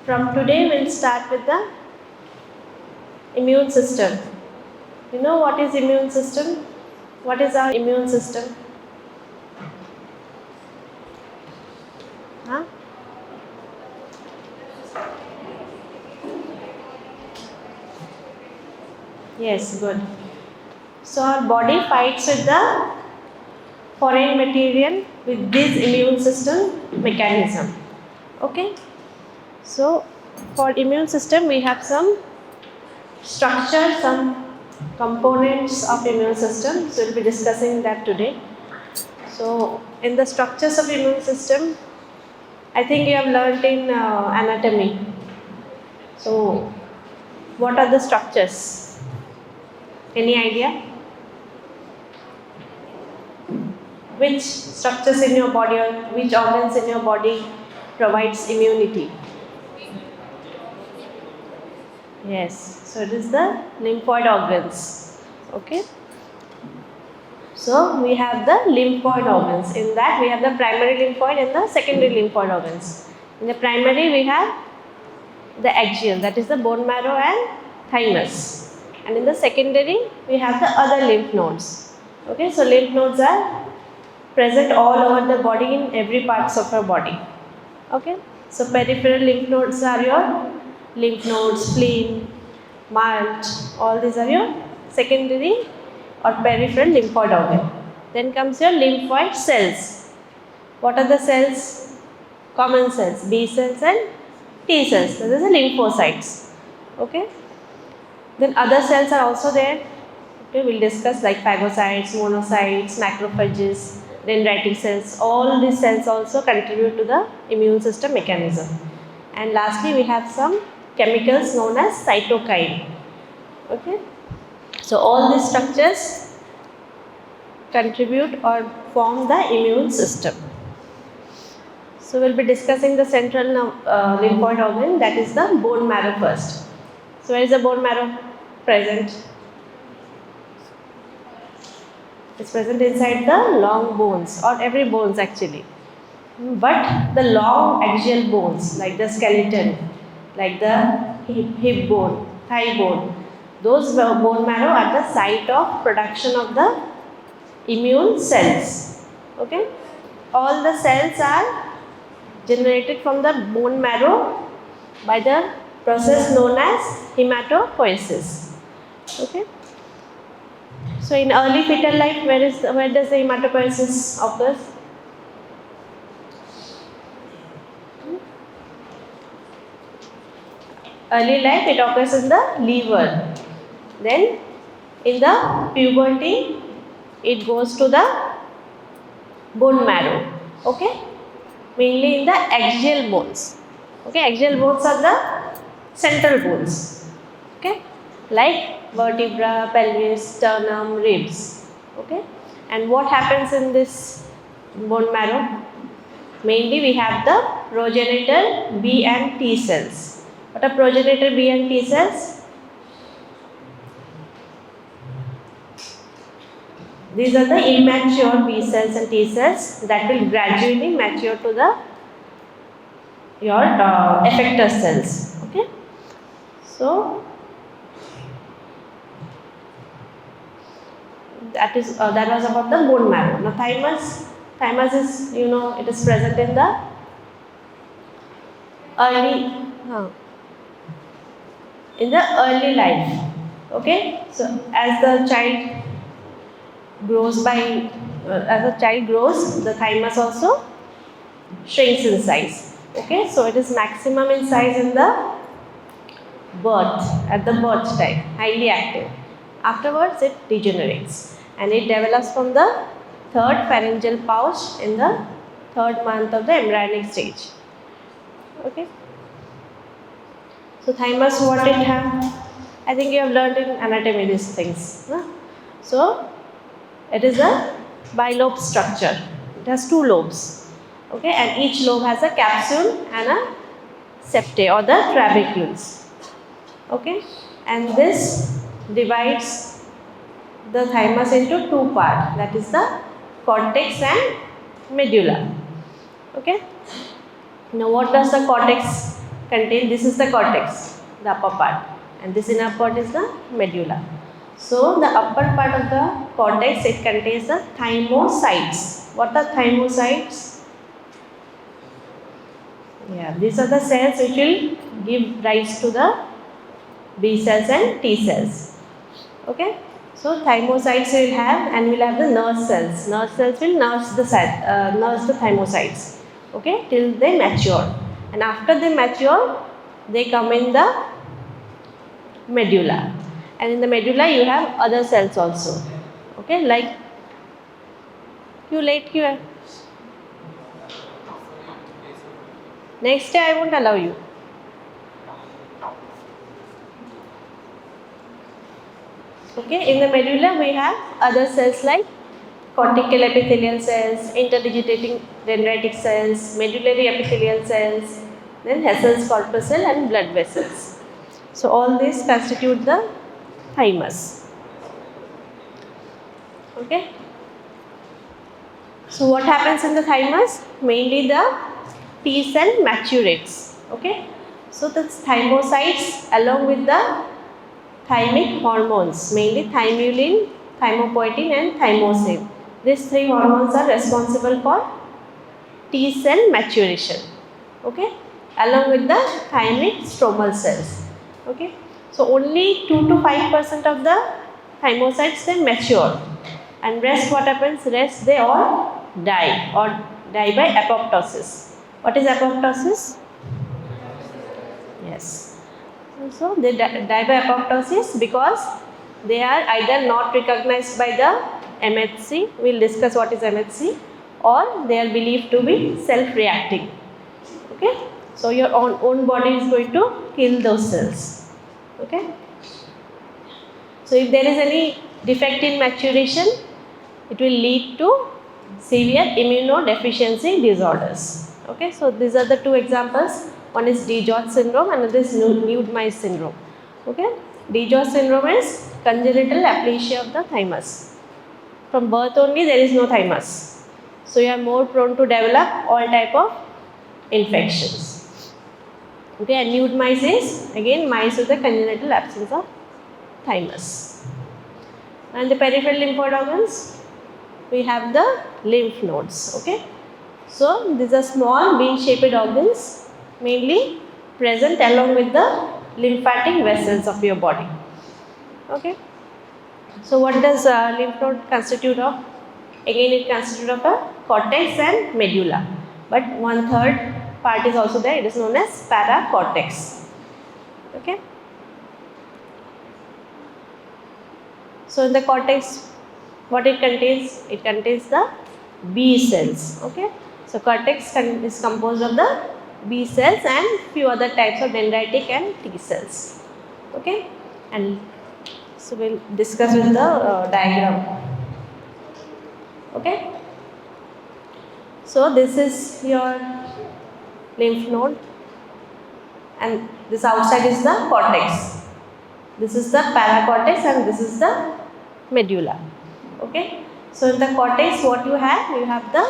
From today we'll start with the immune system. You know what is immune system? What is our immune system? Huh? Yes, good. So our body fights with the foreign material with this immune system mechanism. Okay? So for immune system we have some structure, some components of immune system. So we'll be discussing that today. So in the structures of immune system, I think you have learnt in anatomy. So what are the structures? Any idea? Which structures in your body or which organs in your body provides immunity? Yes, so it is the lymphoid organs. Okay. So we have the lymphoid organs. In that we have the primary lymphoid and the secondary lymphoid organs. In the primary we have the axial, that is the bone marrow and thymus. And in the secondary we have the other lymph nodes. Okay, so lymph nodes are present all over the body in every parts of our body. Okay, so peripheral lymph nodes are your lymph nodes, spleen, march, all these are your secondary or peripheral lymphoid organ. Then comes your lymphoid cells. What are the cells? Common cells, B cells and T cells. So, these are lymphocytes. Okay. Then other cells are also there. Okay, we'll discuss like phagocytes, monocytes, macrophages, dendritic cells. All these cells also contribute to the immune system mechanism. And lastly, we have some chemicals known as cytokine. Okay. So all these structures contribute or form the immune system. So we'll be discussing the central lymphoid organ, that is the bone marrow first. So where is the bone marrow present? It's present inside the long bones or every bones actually. But the long axial bones like the skeleton, like the hip bone, thigh bone, those bone marrow are the site of production of the immune cells. Okay, all the cells are generated from the bone marrow by the process known as hematopoiesis. Okay, so in early fetal life, where does the hematopoiesis occurs? Early life, it occurs in the liver. Then in the puberty, it goes to the bone marrow. Okay, mainly in the axial bones. Okay, axial bones are the central bones. Okay, like vertebra, pelvis, sternum, ribs. Okay, and what happens in this bone marrow? Mainly we have the progenitor B and T cells. What are progenitor B and T cells? These are the immature B cells and T cells that will gradually mature to the your effector cells. Okay, so that was about the bone marrow. Now thymus is, you know, it is present in the early life. Okay, so as the child grows the thymus also shrinks in size. Okay, so it is maximum in size in the at the birth time, highly active. Afterwards it degenerates and it develops from the third pharyngeal pouch in the third month of the embryonic stage. Okay, so thymus, what it have? I think you have learned in anatomy these things. No? So it is a bilobe structure. It has two lobes. Okay, and each lobe has a capsule and a septae or the trabecules. Okay, and this divides the thymus into two parts, that is the cortex and medulla. Okay, now what does the cortex contain, this is the cortex, the upper part, and this inner part is the medulla. So the upper part of the cortex, it contains the thymocytes. What are thymocytes? Yeah, these are the cells which will give rise to the B cells and T cells. Okay, so thymocytes will have, and will have the nerve cells. Nerve cells will nurse the thymocytes. Okay, till they mature, and after they mature, they come in the medulla, and in the medulla you have other cells also. Okay, like you late here. Next day I won't allow you. Okay, in the medulla we have other cells like cortical epithelial cells, interdigitating dendritic cells, medullary epithelial cells, then Hessel's corpuscle and blood vessels. So all these constitute the thymus. Okay. So what happens in the thymus? Mainly the T cell maturates. Okay. So the thymocytes along with the thymic hormones, mainly thymulin, thymopoietin and thymosin. These three hormones are responsible for T cell maturation. Okay, along with the thymic stromal cells. Okay, so only 2 to 5% of the thymocytes they mature, and rest what happens? Rest they all die or die by apoptosis. What is apoptosis? Yes. So they die by apoptosis because they are either not recognized by the MHC, we will discuss what is MHC, or they are believed to be self-reacting. Okay. So your own body is going to kill those cells. Okay. So if there is any defect in maturation, it will lead to severe immunodeficiency disorders. Okay. So these are the two examples. One is DiGeorge syndrome and another is Neud-Meyer syndrome. Okay. DiGeorge syndrome is congenital aplasia of the thymus. From birth only there is no thymus. So you are more prone to develop all type of infections. Okay, and Neud-Meyer is again mice with the congenital absence of thymus. And the peripheral lymphoid organs, we have the lymph nodes. Okay, so these are small bean-shaped organs, mainly present along with the lymphatic vessels of your body. Okay, so what does lymph node constitute of? Again, it constitutes of a cortex and medulla, but 1/3 part is also there. It is known as paracortex. Okay. So in the cortex, what it contains? It contains the B cells. Okay. So cortex is composed of the B cells and few other types of dendritic and T cells. Okay. And so we'll discuss with the diagram. Okay. So this is your lymph node, and this outside is the cortex. This is the paracortex and this is the medulla. Okay. So in the cortex, what you have? You have the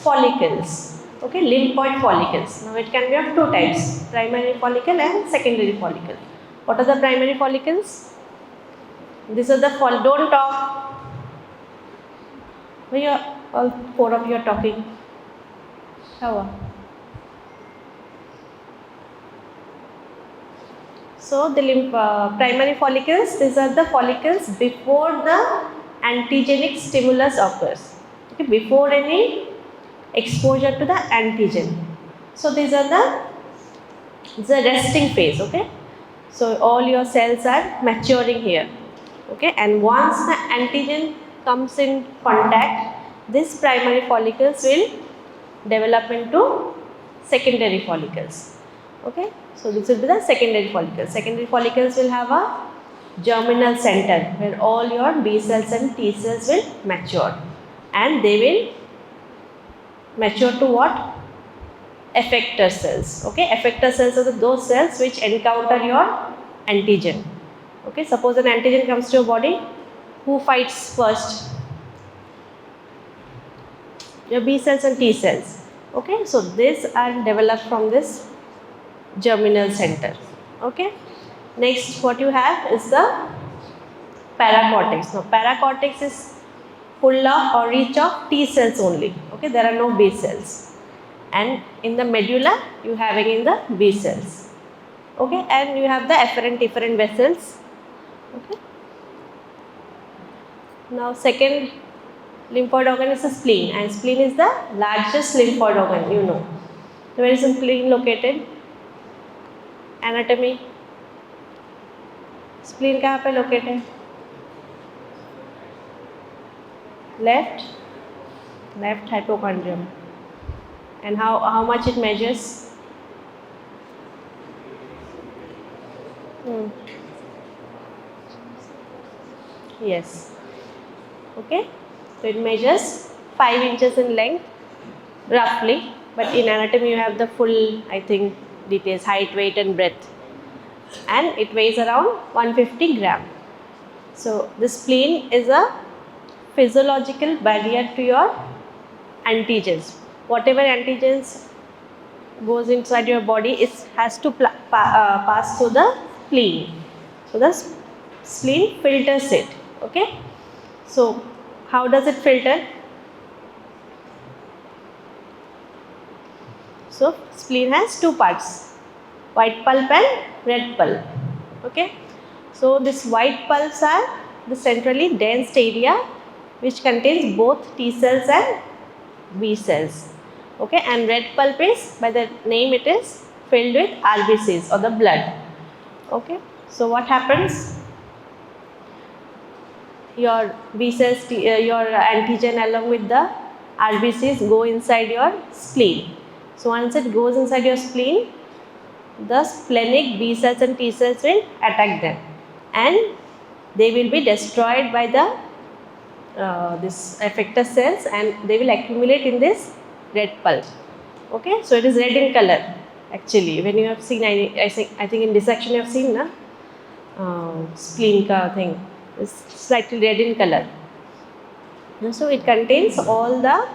follicles. Okay, lymphoid follicles. Now it can be of two types: primary follicle and secondary follicle. What are the primary follicles? These are the don't talk. Why you all four of you are talking? How? So the primary follicles, these are the follicles before the antigenic stimulus occurs. Okay, before any exposure to the antigen. So these are the resting phase. Okay, so all your cells are maturing here. Okay, and once the antigen comes in contact, these primary follicles will develop into secondary follicles. Okay, so this will be the secondary follicles. Secondary follicles will have a germinal center where all your B cells and T cells will mature, and they will mature to what? Effector cells. Okay, effector cells are those cells which encounter your antigen. Okay, suppose an antigen comes to your body, who fights first? Your B cells and T cells. Okay, so these are developed from this germinal center. Okay. Next, what you have is the paracortex. Now, paracortex is full of or reach of T cells only. Okay, there are no B cells. And in the medulla, you have again the B cells. Okay, and you have the efferent vessels. Okay. Now, second lymphoid organ is the spleen, and spleen is the largest lymphoid organ, you know. So, where is the spleen located? Anatomy. Spleen कहाँ पे located है? Left hypochondrium. And how much it measures? Yes. Okay. So it measures 5 inches in length, roughly. But in anatomy, you have the full, I think, details: height, weight, and breadth. And it weighs around 150 gram. So the spleen is a physiological barrier to your antigens. Whatever antigens goes inside your body, it has to pass through the spleen. So the spleen filters it. Okay. So how does it filter? So spleen has two parts: white pulp and red pulp. Okay. So this white pulps are the centrally dense area which contains both T cells and B cells. Okay, and red pulp is, by the name it is, filled with RBCs or the blood. Okay, so what happens? Your B cells, your antigen along with the RBCs go inside your spleen. So once it goes inside your spleen, the splenic B cells and T cells will attack them, and they will be destroyed by the this effector cells, and they will accumulate in this red pulp. Okay, so it is red in color actually. When you have seen, I think in dissection you have seen na spleen ka thing is slightly red in color. And so it contains all the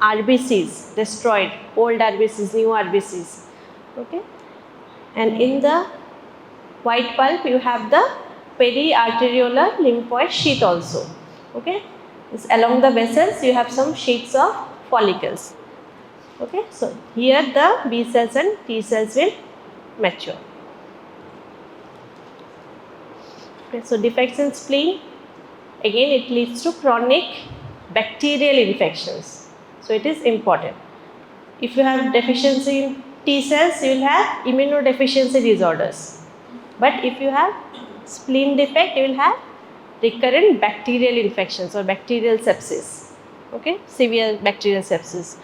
RBCs, destroyed old RBCs, new RBCs. Okay, and in the white pulp you have the periarteriolar lymphoid sheath also. Okay, this along the vessels you have some sheets of follicles. Okay, so here the B cells and T cells will mature. Okay, so defects in spleen, again it leads to chronic bacterial infections. So it is important. If you have deficiency in T cells, you will have immunodeficiency disorders. But if you have spleen defect, you will have recurrent bacterial infections or bacterial sepsis. Okay, severe bacterial sepsis,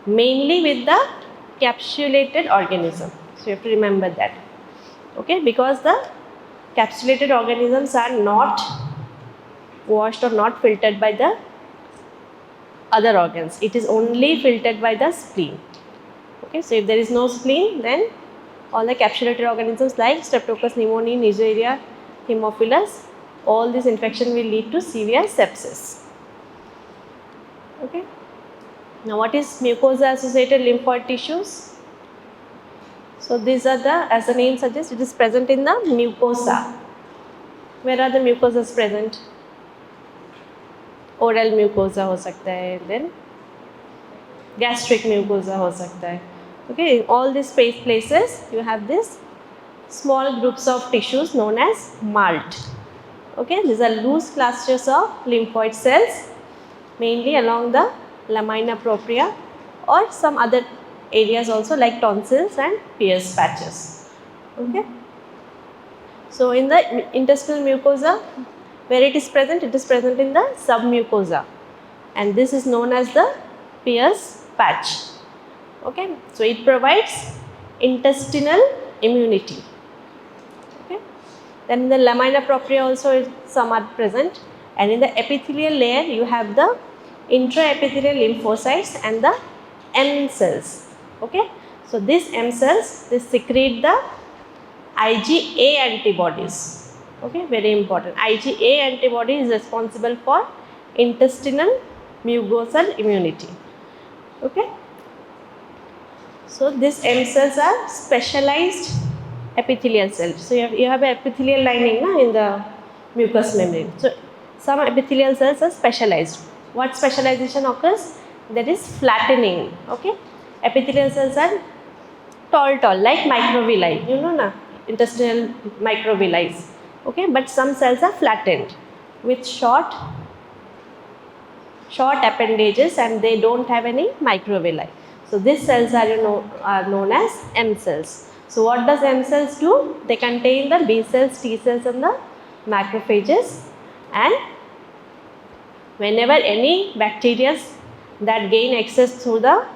mainly with the capsulated organism. So you have to remember that. Okay, because the capsulated organisms are not washed or not filtered by the other organs. It is only filtered by the spleen. Okay, so if there is no spleen, then all the capsulated organisms like Streptococcus pneumoniae, Neisseria, Haemophilus, all this infection will lead to severe sepsis. Okay. Now, what is mucosa associated lymphoid tissues? So these are the, as the name suggests, it is present in the mucosa. Where are the mucosas present? Oral mucosa हो सकता है, then gastric mucosa हो सकता है. Okay, in all these places you have this small groups of tissues known as malt. Okay, these are loose clusters of lymphoid cells, mainly along the lamina propria or some other areas also like tonsils and Pierce patches. Okay. So in the intestinal mucosa, where it is present in the submucosa, and this is known as the Pierce patch. Okay, so it provides intestinal immunity. Okay, then in the lamina propria also some are present, and in the epithelial layer you have the intraepithelial lymphocytes and the M cells. Okay, so these M cells, they secrete the IgA antibodies. Okay, very important. IgA antibody is responsible for intestinal mucosal immunity. Okay. So these M cells are specialized epithelial cells. So you have an epithelial lining na, in the mucous membrane. So some epithelial cells are specialized. What specialization occurs? That is flattening. Okay, epithelial cells are tall like microvilli. You know na, intestinal microvilli. Okay, but some cells are flattened with short appendages and they don't have any microvilli. So these cells are, are known as M cells. So what does M cells do? They contain the B cells, T cells and the macrophages, and whenever any bacteria that gain access through the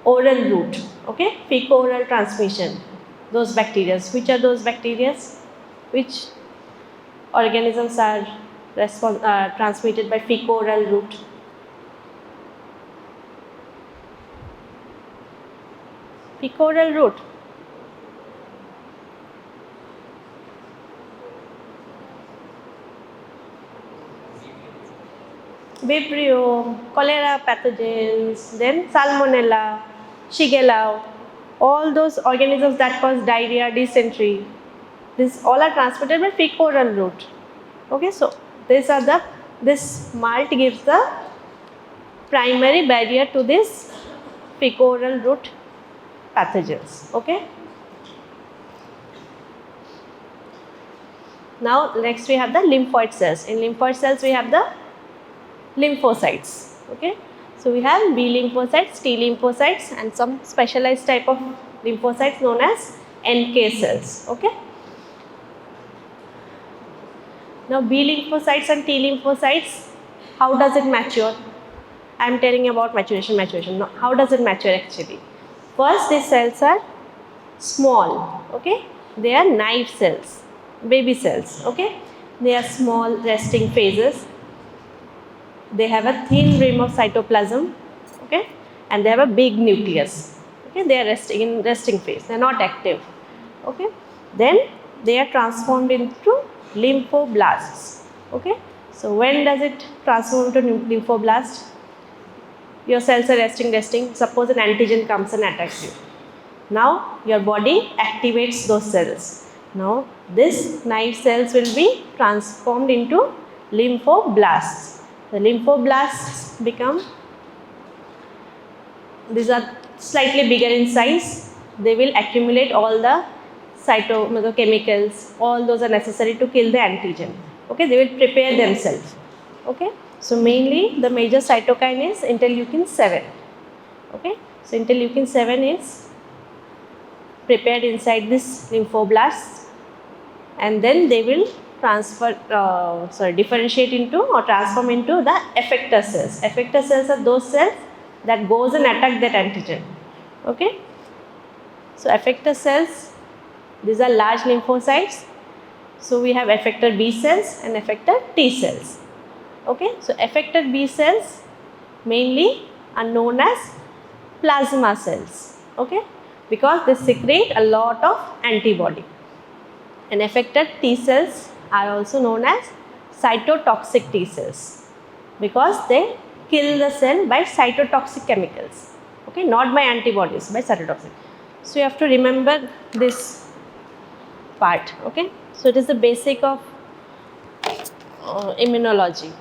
oral route, okay, fecal-oral transmission, those bacteria, which are those bacteria? Which organisms are transmitted by fecal-oral route? Fecal-oral route. Vibrio, cholera pathogens, then Salmonella, Shigella, all those organisms that cause diarrhea, dysentery. These all are transmitted by fecal-oral route. Okay, so this malt gives the primary barrier to this fecal-oral route pathogens. Okay. Now next we have the lymphoid cells. In lymphoid cells we have the lymphocytes. Okay, so we have B lymphocytes, T lymphocytes and some specialized type of lymphocytes known as NK cells. Okay. Now B lymphocytes and T lymphocytes, how does it mature? I am telling you about maturation. Now, how does it mature actually? First, these cells are small. Okay, they are naive cells, baby cells. Okay, they are small resting phases. They have a thin rim of cytoplasm. Okay, and they have a big nucleus. Okay, they are resting phase. They are not active. Okay, then they are transformed into lymphoblasts. Okay, so when does it transform into lymphoblast? Your cells are resting. Suppose an antigen comes and attacks you. Now your body activates those cells. Now these naive cells will be transformed into lymphoblasts. The lymphoblasts these are slightly bigger in size. They will accumulate all the cytochemicals. All those are necessary to kill the antigen. Okay, they will prepare themselves. Okay, so mainly the major cytokine is interleukin 7. Okay, so interleukin 7 is prepared inside this lymphoblasts, and then they will differentiate into or transform into the effector cells. Effector cells are those cells that goes and attack that antigen. Okay, so effector cells, these are large lymphocytes. So we have effector B cells and effector T cells. Okay, so effector B cells mainly are known as plasma cells. Okay, because they secrete a lot of antibody. And effector T cells are also known as cytotoxic T cells because they kill the cell by cytotoxic chemicals. Okay, not by antibodies, by cytotoxic. So you have to remember this part. Okay, so it is the basic of immunology.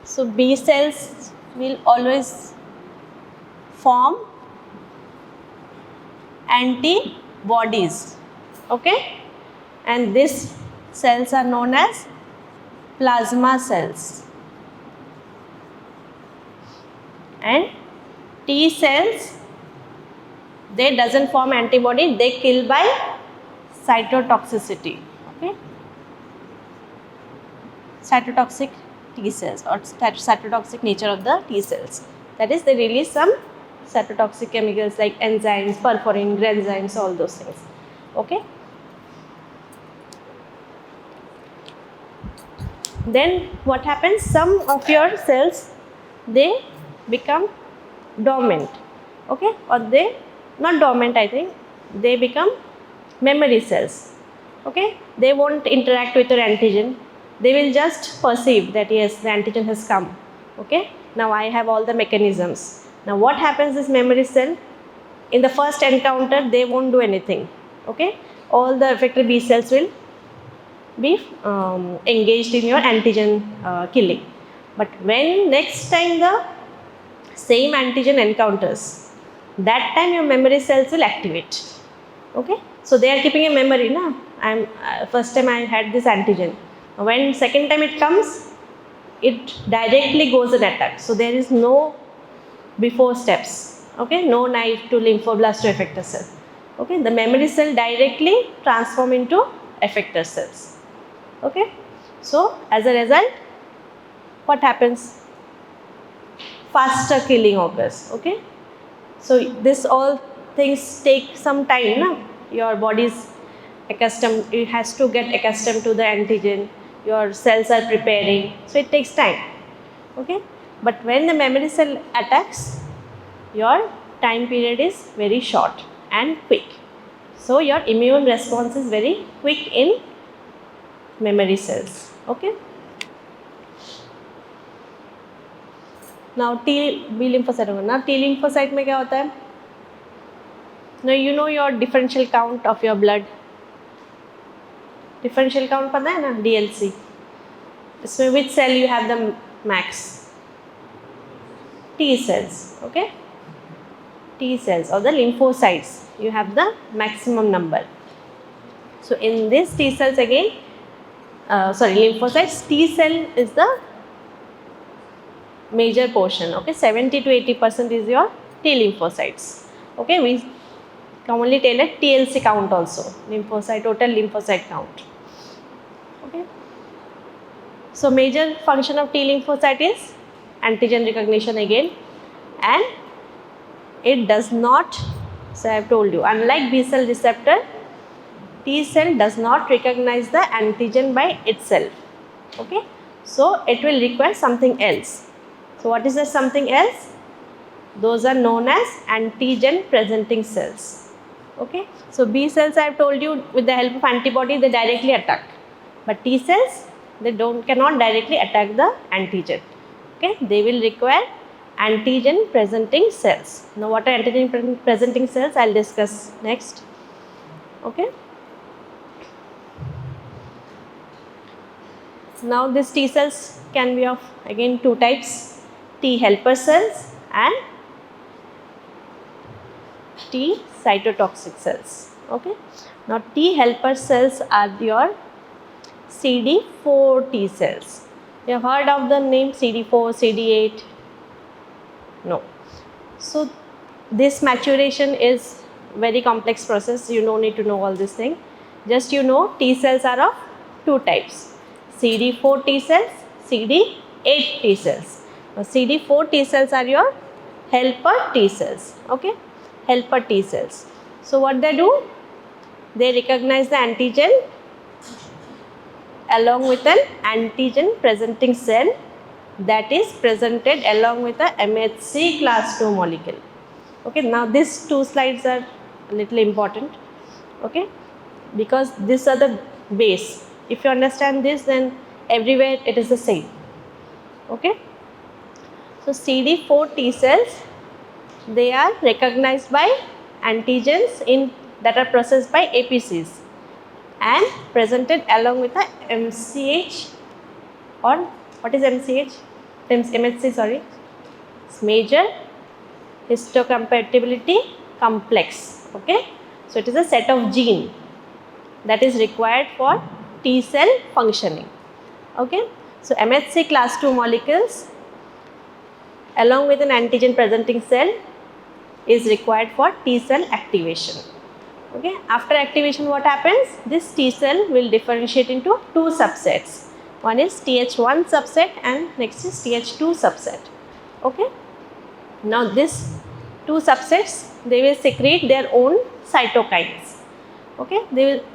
So B cells will always form antibodies. Okay, and these cells are known as plasma cells. And T cells, they doesn't form antibody, they kill by cytotoxicity. Okay, cytotoxic T cells or cytotoxic nature of the T cells. That is, they release some cytotoxic chemicals like enzymes, perforin, granzymes, all those things. Okay. Then what happens? Some of your cells, they become dormant. Okay, or they not dormant, I think they become memory cells. Okay, they won't interact with your antigen. They will just perceive that yes, the antigen has come. Okay, now I have all the mechanisms. Now what happens is memory cell, in the first encounter they won't do anything. Okay, all the effector B cells will be engaged in your antigen killing. But when next time the same antigen encounters, that time your memory cells will activate. Okay, so they are keeping a memory, na? First time I had this antigen. When second time it comes, it directly goes and attacks. So there is no before steps. Okay, no knife to lymphoblast to effector cell. Okay, the memory cell directly transform into effector cells. Okay, so as a result, what happens? Faster killing occurs. Okay, so this all things take some time. Na? Your body is accustomed, it has to get accustomed to the antigen, your cells are preparing, so it takes time. Okay, but when the memory cell attacks, your time period is very short and quick. So your immune response is very quick in memory cells. Okay. Now T B lymphocyte होगा. Now T lymphocyte में क्या होता है? Now you know your differential count of your blood. Differential count पता है ना? DLC. इसमें which cell you have the max? T cells. Okay. T cells or the lymphocytes, you have the maximum number. So in this T cells again, lymphocytes, T cell is the major portion. Okay, 70 to 80% is your T lymphocytes. Okay, we commonly tell it TLC count also, lymphocyte, total lymphocyte count. Okay, so major function of T lymphocyte is antigen recognition again, and it does not, so I have told you, unlike B cell receptor, T cell does not recognize the antigen by itself. Okay, so it will require something else. So what is the something else? Those are known as antigen presenting cells. Okay, so B cells I have told you, with the help of antibody they directly attack, but T cells, they cannot directly attack the antigen. Okay, they will require antigen presenting cells. Now what are antigen presenting cells? I will discuss next. Okay. Now these T cells can be of again two types, T helper cells and T cytotoxic cells. Okay. Now T helper cells are your CD4 T cells. You have heard of the name CD4, CD8? No. So this maturation is very complex process. You don't need to know all this thing. Just you know T cells are of two types, CD4 T cells, CD8 T cells. Now CD4 T cells are your helper T cells. Okay, helper T cells. So what they do? They recognize the antigen along with an antigen presenting cell that is presented along with a MHC class 2 molecule. Okay, now these two slides are a little important. Okay, because these are the base. If you understand this, then everywhere it is the same. Okay, so CD4 T cells, they are recognized by antigens that are processed by APCs and presented along with a MCH, or what is MCH? MHC, sorry. It's major histocompatibility complex. Okay, so it is a set of gene that is required for T cell functioning. Okay, so MHC class 2 molecules along with an antigen presenting cell is required for T cell activation. Okay, after activation what happens? This T cell will differentiate into two subsets. One is Th1 subset and next is Th2 subset. Okay, now these two subsets, they will secrete their own cytokines. Okay,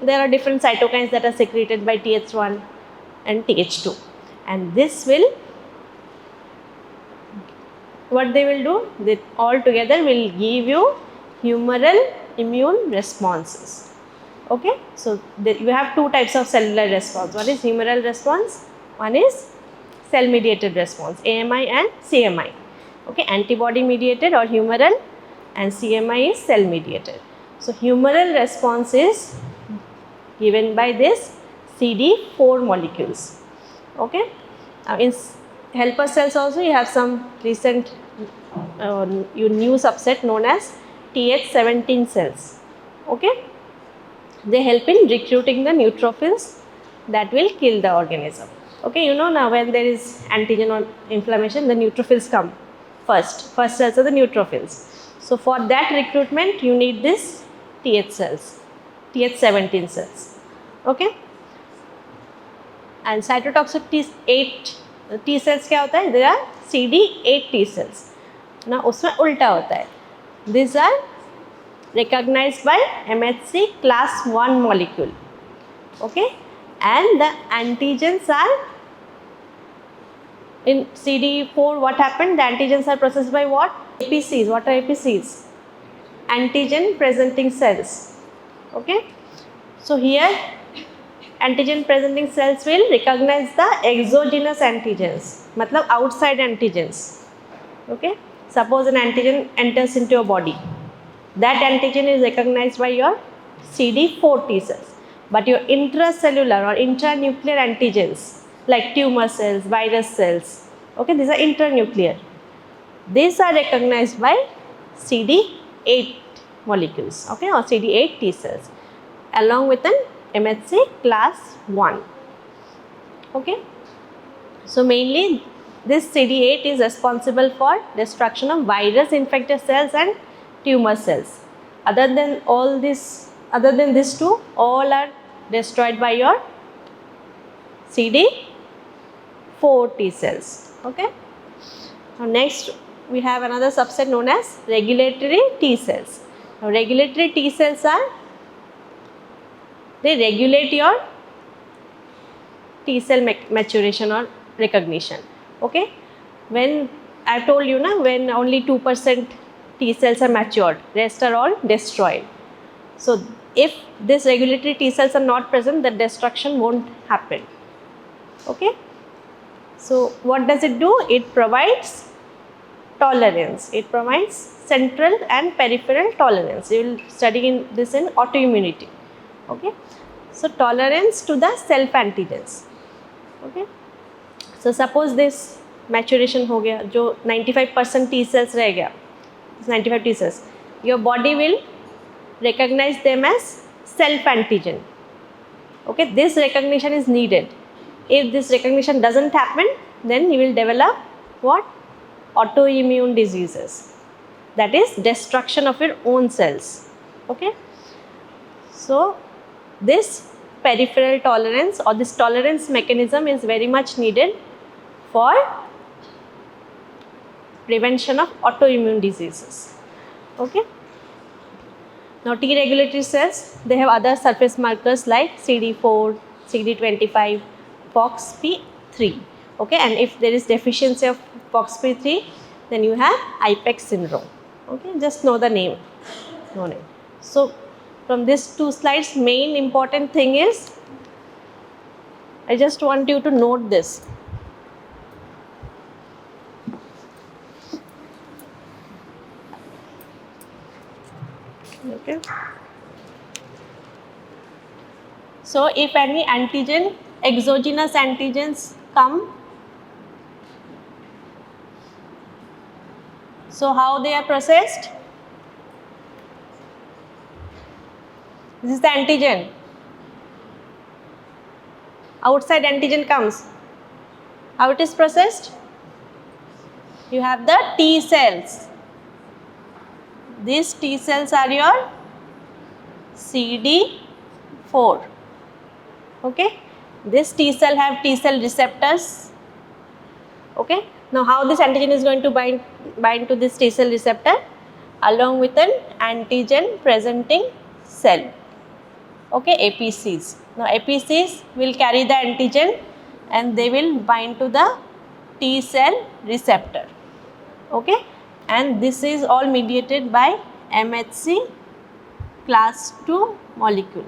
there are different cytokines that are secreted by Th1 and Th2, and this will, what they will do? They all together will give you humoral immune responses. Okay, so you have two types of cellular response. One is humoral response, one is cell mediated response, AMI and CMI. Okay, antibody mediated or humoral, and CMI is cell mediated. So humoral response is given by this CD4 molecules. Okay, in helper cells also you have some recent new subset known as Th17 cells. Okay, they help in recruiting the neutrophils that will kill the organism. Okay, you know now when there is antigen or inflammation, the neutrophils come first. First cells are the neutrophils. So for that recruitment, you need this Th cells, Th17 cells. Okay, and cytotoxic T cells क्या होता है? There are CD8 T cells. ना उसमें उल्टा होता है. These are recognized by MHC class 1 molecule. Okay, and the antigens are in CD4. What happened? The antigens are processed by what? APCs. What are APCs? Antigen presenting cells. Okay, so here antigen presenting cells will recognize the exogenous antigens, matlab outside antigens. Okay, suppose an antigen enters into your body, that antigen is recognized by your CD4 T cells, but your intracellular or intranuclear antigens like tumor cells, virus cells, okay, these are intranuclear, these are recognized by CD8 molecules, okay, or CD8 T cells along with an MHC class 1. Okay, so mainly this CD8 is responsible for destruction of virus infected cells and tumor cells. Other than these two, all are destroyed by your CD4 T cells. Okay, now next we have another subset known as regulatory T cells. Now regulatory T cells are, they regulate your T cell maturation or recognition. Okay, when I told you na, when only 2% T cells are matured, rest are all destroyed. So if this regulatory T cells are not present, the destruction won't happen. Okay, so what does it do? It provides tolerance. It provides central and peripheral tolerance. You will study this in autoimmunity. Okay, so tolerance to the self antigens. Okay, so suppose this maturation हो गया, जो 95% T cells रह गया, 95 T cells, your body will recognize them as self antigen. Okay, this recognition is needed. If this recognition doesn't happen, then you will develop what? Autoimmune diseases. That is destruction of your own cells. Okay, so this peripheral tolerance or this tolerance mechanism is very much needed for prevention of autoimmune diseases. Okay, now T regulatory cells, they have other surface markers like CD4, CD25, FOXP3. Okay, and if there is deficiency of FOXP3, then you have IPEX syndrome. Okay, just know the name. No name. So from these two slides, main important thing is, I just want you to note this. Okay. So if any antigen, exogenous antigens come, so how they are processed? This is the antigen. Outside antigen comes. How it is processed? You have the T cells. These T cells are your CD4. Okay. This T cell have T cell receptors. Okay. Now how this antigen is going to bind to this T cell receptor? Along with an antigen presenting cell. Okay, APCs. Now APCs will carry the antigen and they will bind to the T cell receptor. Okay, and this is all mediated by MHC class 2 molecule.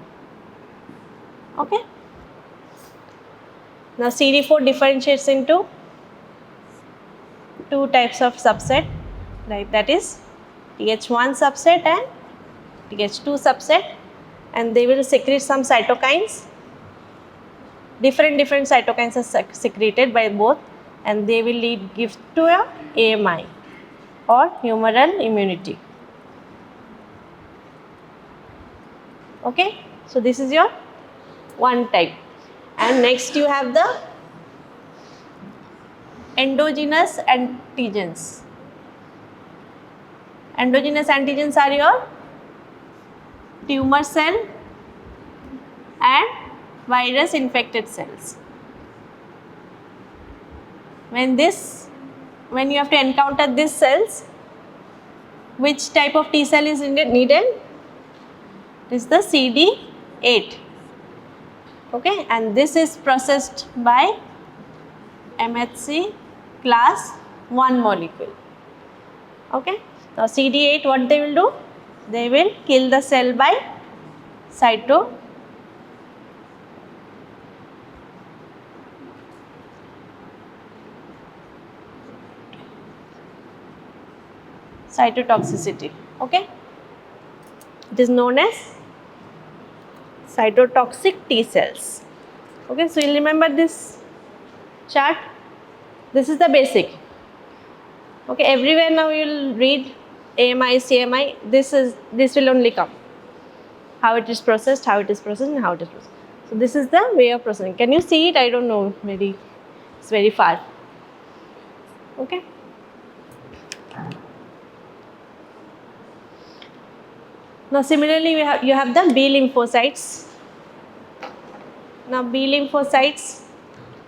Okay. Now CD4 differentiates into two types of subset, right? That is Th1 subset and Th2 subset, and they will secrete some cytokines. Different cytokines are secreted by both, and they will give to a AMI or humoral immunity. Okay, so this is your one type. And next you have the endogenous antigens. Endogenous antigens are your tumor cell and virus infected cells. When you have to encounter these cells, which type of T cell is needed? It is the CD8. Okay, and this is processed by MHC class 1 molecule. Okay, now CD8, what they will do? They will kill the cell by cytotoxicity. Okay, it is known as cytotoxic T cells. Okay, so you'll remember this chart. This is the basic. Okay, everywhere now you'll read AMI, CMI. This will only come. How it is processed, and how it is processed. So this is the way of processing. Can you see it? I don't know. Maybe it's very far. Okay. Now similarly, you have the B lymphocytes. Now B lymphocytes,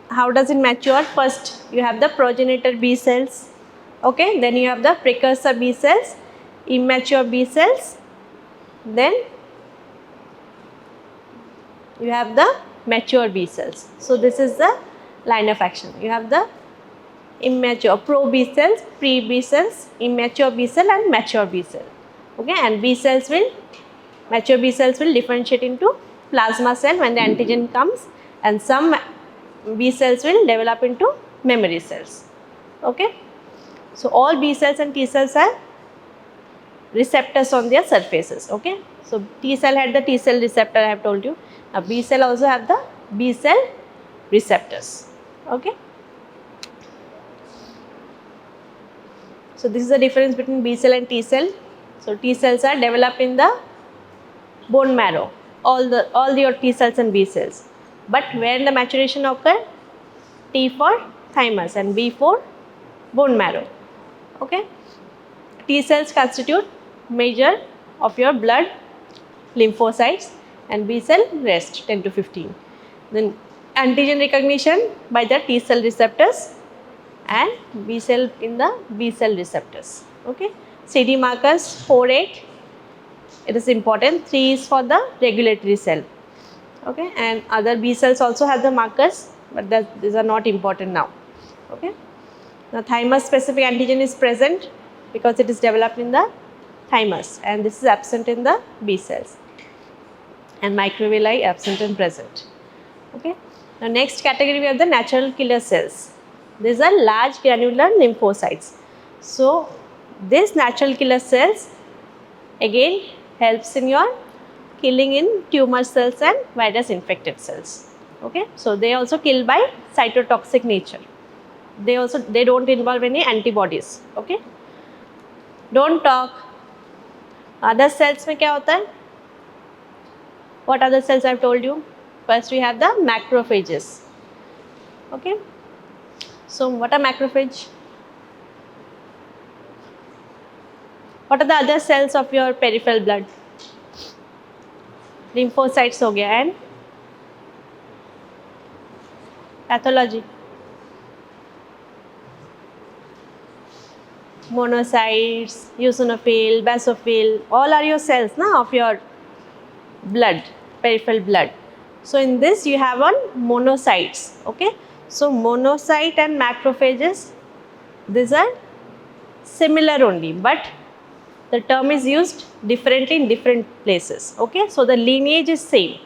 how does it mature? First you have the progenitor B cells. Okay, then you have the precursor B cells, immature B cells, then you have the mature B cells. So this is the line of action. You have the immature pro B cells, pre B cells, immature B cell and mature B cell. Okay, and mature B cells will differentiate into plasma cell when the antigen comes, and some B cells will develop into memory cells. Okay, so all B cells and T cells have receptors on their surfaces. Okay, so T cell had the T cell receptor, I have told you. Now B cell also have the B cell receptors. Okay, so this is the difference between B cell and T cell. So T cells are developed in the bone marrow, all your T cells and B cells. But where the maturation occur? T for thymus and B for bone marrow. Okay, T cells constitute major of your blood lymphocytes, and B cell rest 10 to 15. Then antigen recognition by the T cell receptors and B cell in the B cell receptors. Okay, CD markers 4, 8. It is important. 3 is for the regulatory cell. Okay, and other B cells also have the markers, but these are not important now. Okay, now thymus specific antigen is present because it is developed in the thymus, and this is absent in the B cells, and microvilli absent and present. Okay, now next category we have the natural killer cells. These are large granular lymphocytes. So these natural killer cells again helps in your killing in tumor cells and virus infected cells. Okay, so they also kill by cytotoxic nature. They don't involve any antibodies. Okay, don't talk. Other cells में क्या होता है? What other cells I have told you? First we have the macrophages. Okay, so what are macrophage? What are the other cells of your peripheral blood? Lymphocytes हो गया, and pathology. Monocytes, eosinophil, basophil, all are your cells now of your blood, peripheral blood. So in this you have on monocytes. Okay, so monocyte and macrophages, these are similar only, but the term is used differently in different places. Okay, so the lineage is same.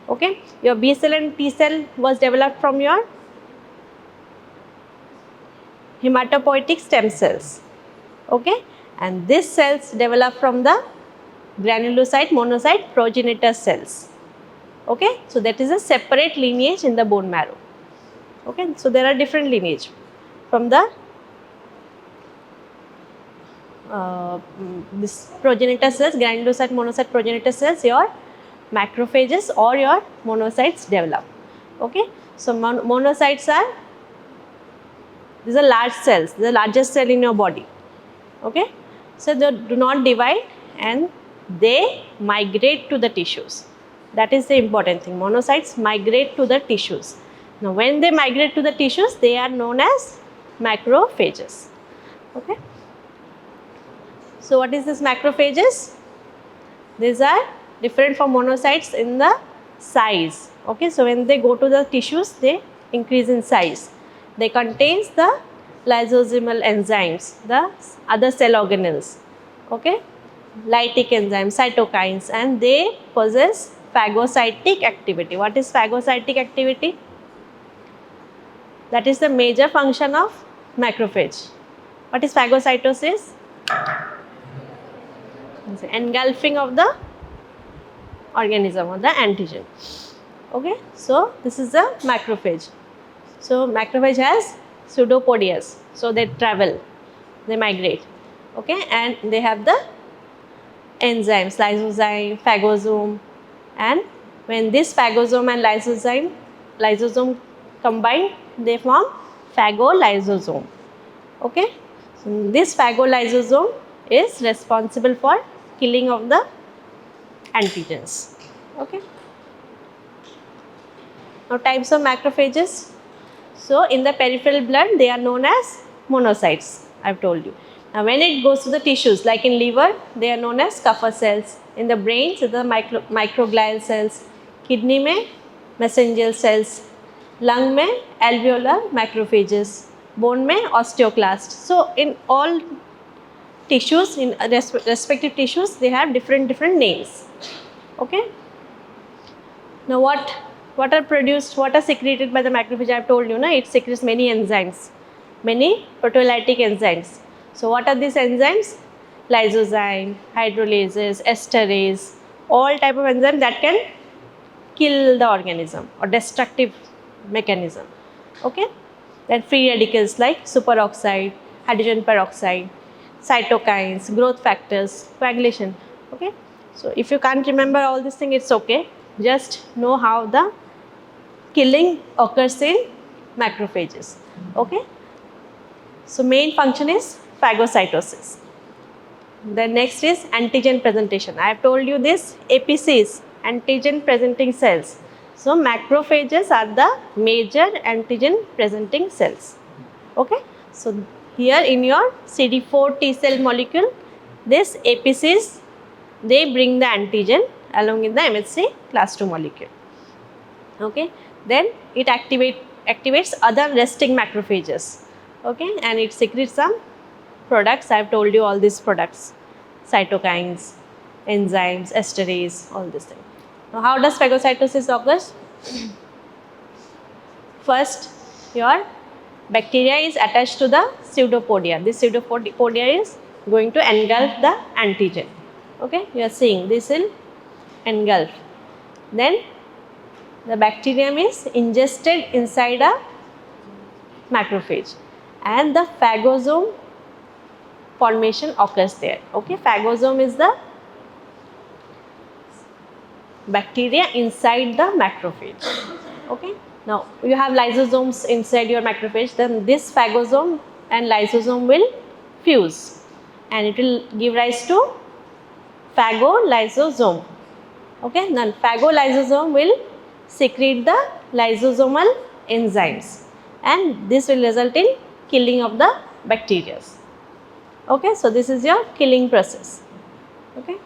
Okay, your B cell and T cell was developed from your hematopoietic stem cells. Okay, and these cells develop from the granulocyte, monocyte, progenitor cells. Okay, so that is a separate lineage in the bone marrow. Okay, so there are different lineage from the this progenitor cells, granulocyte, monocyte, progenitor cells, your macrophages or your monocytes develop. Okay, so monocytes are, these are large cells, the largest cell in your body. Okay, so they do not divide and they migrate to the tissues. That is the important thing. Monocytes migrate to the tissues. Now, when they migrate to the tissues, they are known as macrophages. Okay. So, what is this macrophages? These are different from monocytes in the size. Okay. So, when they go to the tissues, they increase in size. They contains the lysosomal enzymes, the other cell organelles. Okay. Lytic enzymes, cytokines, and they possess phagocytic activity. What is phagocytic activity? That is the major function of macrophage. What is phagocytosis? Engulfing of the organism or the antigen. Okay, so this is the macrophage. So macrophage has pseudopodias, so they travel, they migrate. Okay, and they have the enzymes, lysozyme, phagosome, and when this phagosome and lysosome combine, they form phagolysosome. Okay, so this phagolysosome is responsible for killing of the antigens. Okay. Now, types of macrophages. So, in the peripheral blood, they are known as monocytes. I have told you. Now, when it goes to the tissues, like in liver, they are known as Kupffer cells. In the brain, it's the microglial cells. Kidney में mesangial cells. Lung में alveolar macrophages. Bone में osteoclast. So, in all tissues, in respective tissues, they have different names. Okay. Now, what are produced, what are secreted by the macrophage? I have told you, it secretes many enzymes, many proteolytic enzymes. So, what are these enzymes? Lysozyme, hydrolases, esterase, all type of enzymes that can kill the organism or destructive mechanism. Okay. Then free radicals like superoxide, hydrogen peroxide, cytokines, growth factors, coagulation. Okay. So, if you can't remember all these things, it's okay. Just know how the killing occurs in macrophages. Okay. So, main function is phagocytosis. The next is antigen presentation. I have told you this, APCs, antigen presenting cells. So, macrophages are the major antigen presenting cells. Okay. So, here in your CD4 T cell molecule, this APCs, they bring the antigen along with the MHC class II molecule. Okay. Then it activates other resting macrophages. Okay, and it secretes some products. I have told you all these products, cytokines, enzymes, esterase, all these things. Now, how does phagocytosis occur? First, your bacteria is attached to the pseudopodia. This pseudopodia is going to engulf the antigen. Okay, you are seeing this will engulf. Then the bacterium is ingested inside a macrophage and the phagosome formation occurs there. Okay, phagosome is the bacteria inside the macrophage. Okay, now you have lysosomes inside your macrophage, then this phagosome and lysosome will fuse and it will give rise to phagolysosome. Okay, then phagolysosome will secrete the lysosomal enzymes and this will result in killing of the bacteria. Okay, so this is your killing process. Okay.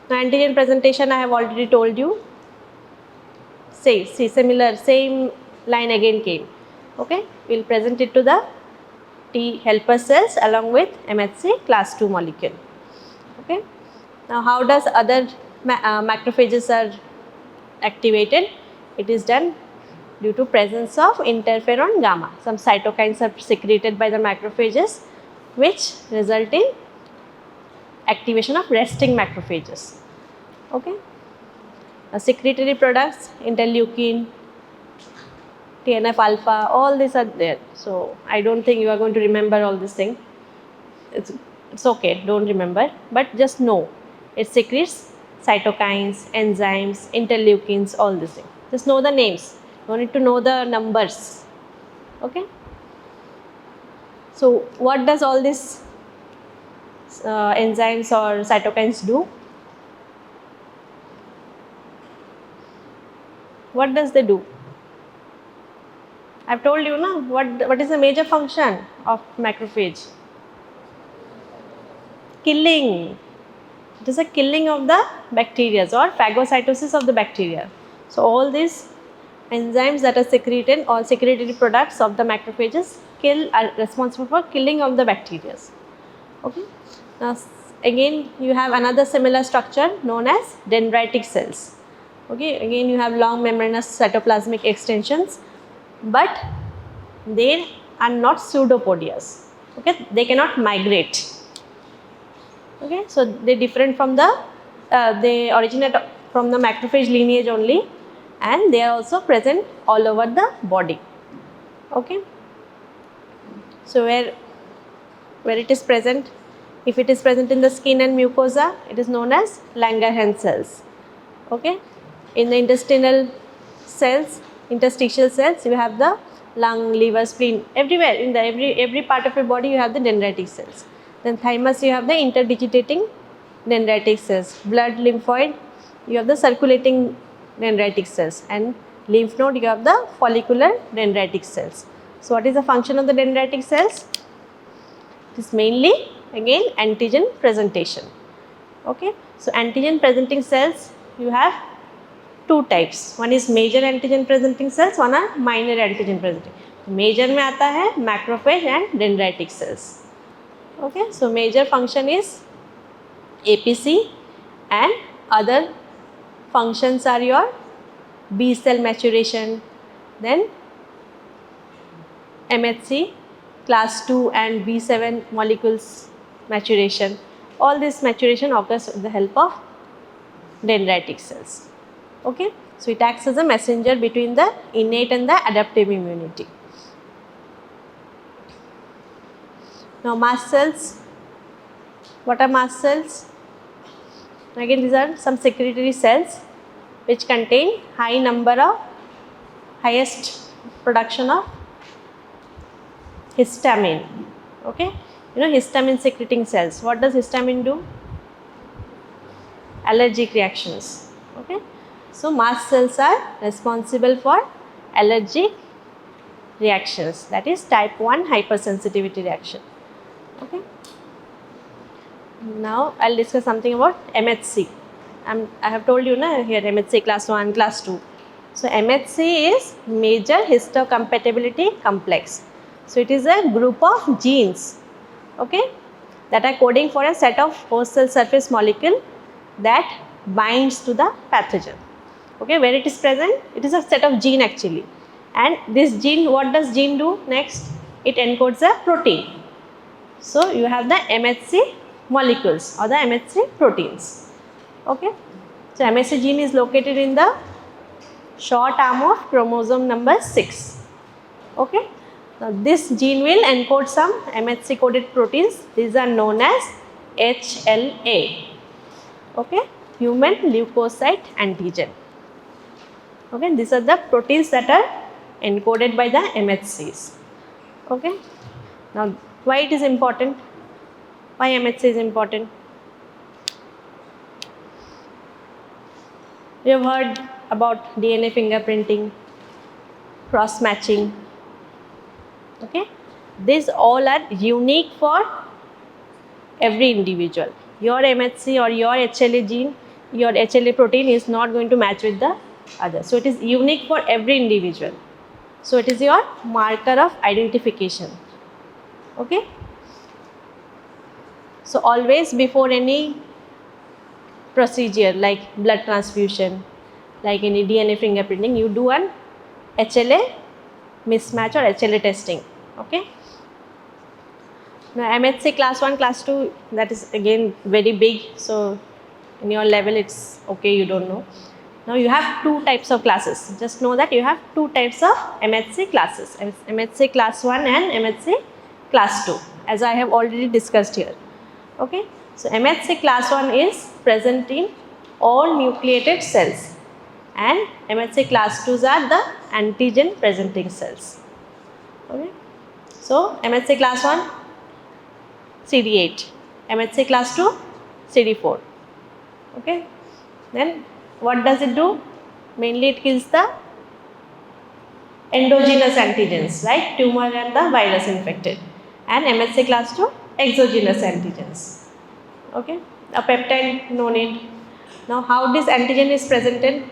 Now, antigen presentation I have already told you. See, same line again came. Okay, we will present it to the T helper cells along with MHC class II molecule. Okay. Now, how does other macrophages are activated? It is done due to presence of interferon gamma. Some cytokines are secreted by the macrophages which result in activation of resting macrophages. Okay. Secretory products, interleukin, TNF alpha, all these are there. So I don't think you are going to remember all this thing. It's okay, don't remember, but just know it secretes cytokines, enzymes, interleukins, all these things. Just know the names. You need to know the numbers. Okay. So what does all these enzymes or cytokines do? What does they do? I've told you na, what is the major function of macrophage? Killing. It is a killing of the bacteria or phagocytosis of the bacteria. So all these enzymes that are secreted or secretory products of the macrophages are responsible for killing of the bacteria. Okay. Now again you have another similar structure known as dendritic cells. Okay. Again you have long membranous cytoplasmic extensions, but they are not pseudopodias. Okay. They cannot migrate. Okay. So they different from the they originate from the macrophage lineage only, and they are also present all over the body. Okay. So where it is present, if it is present in the skin and mucosa, it is known as Langerhans cells. Okay. In the intestinal cells, interstitial cells, you have the lung, liver, spleen, everywhere in the every part of your body you have the dendritic cells. Then thymus, you have the interdigitating dendritic cells. Blood, lymphoid, you have the circulating dendritic cells, and lymph node, you have the follicular dendritic cells. So what is the function of the dendritic cells? It is mainly again antigen presentation. Okay. So antigen presenting cells, you have two types. One is major antigen presenting cells, one are minor antigen presenting. Major में आता है macrophage and dendritic cells. Okay. So major function is APC, and other functions are your B cell maturation, then MHC, class 2 and B7 molecules maturation. All this maturation occurs with the help of dendritic cells. Okay. So it acts as a messenger between the innate and the adaptive immunity. Now mast cells. What are mast cells? Again, these are some secretory cells which contain highest production of histamine. Okay. You know histamine secreting cells. What does histamine do? Allergic reactions. Okay. So mast cells are responsible for allergic reactions, that is type 1 hypersensitivity reaction. Okay. Now I'll discuss something about MHC. I have told you na here MHC class 1, class 2. So MHC is major histocompatibility complex. So it is a group of genes, okay, that are coding for a set of host cell surface molecule that binds to the pathogen. Okay, where it is present, it is a set of gene actually, and this gene, what does gene do next? It encodes a protein. So you have the MHC molecules or the MHC proteins. Okay, so MHC gene is located in the short arm of chromosome number 6. Okay. Now this gene will encode some MHC coded proteins. These are known as HLA. Okay, human leukocyte antigen. Okay, these are the proteins that are encoded by the MHCs. Okay. Now why it is important? Why MHC is important? You have heard about DNA fingerprinting, cross matching. Okay, these all are unique for every individual. Your MHC or your HLA gene, your HLA protein is not going to match with the other. So it is unique for every individual. So it is your marker of identification. Okay. So always before any procedure like blood transfusion, like any DNA fingerprinting, you do an HLA mismatch or HLA testing. Okay. Now MHC class 1, class 2, that is again very big, so in your level it's okay, you don't know. Now you have two types of classes. Just know that you have two types of MHC classes, MHC class 1 and MHC class 2, as I have already discussed here. Okay. So MHC class 1 is present in all nucleated cells, and MHC class 2s are the antigen presenting cells. Okay. So MHC class 1 CD8, MHC class 2 CD4. Okay. Then what does it do? Mainly it kills the endogenous antigens like tumor and the virus infected, and MHC class 2 exogenous antigens. Okay. A peptide, no need. Now how this antigen is presented?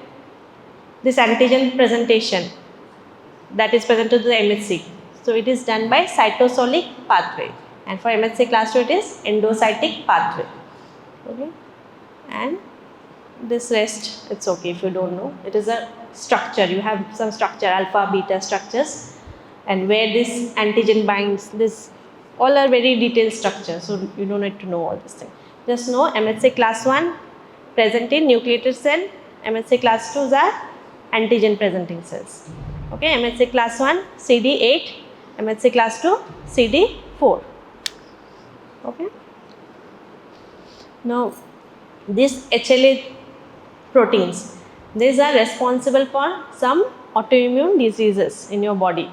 This antigen presentation that is presented to the MHC. So it is done by cytosolic pathway, and for MHC class 2 it is endocytic pathway. Okay. And this rest, it's okay if you don't know. It is a structure, you have some structure, alpha beta structures, and where this antigen binds, this all are very detailed structure, so you don't need to know all this thing. Just know MHC class 1 present in nucleated cell, MHC class 2s are antigen presenting cells. Okay. MHC class 1 CD8, MHC class 2 CD4. Okay. Now these HLA proteins, these are responsible for some autoimmune diseases in your body.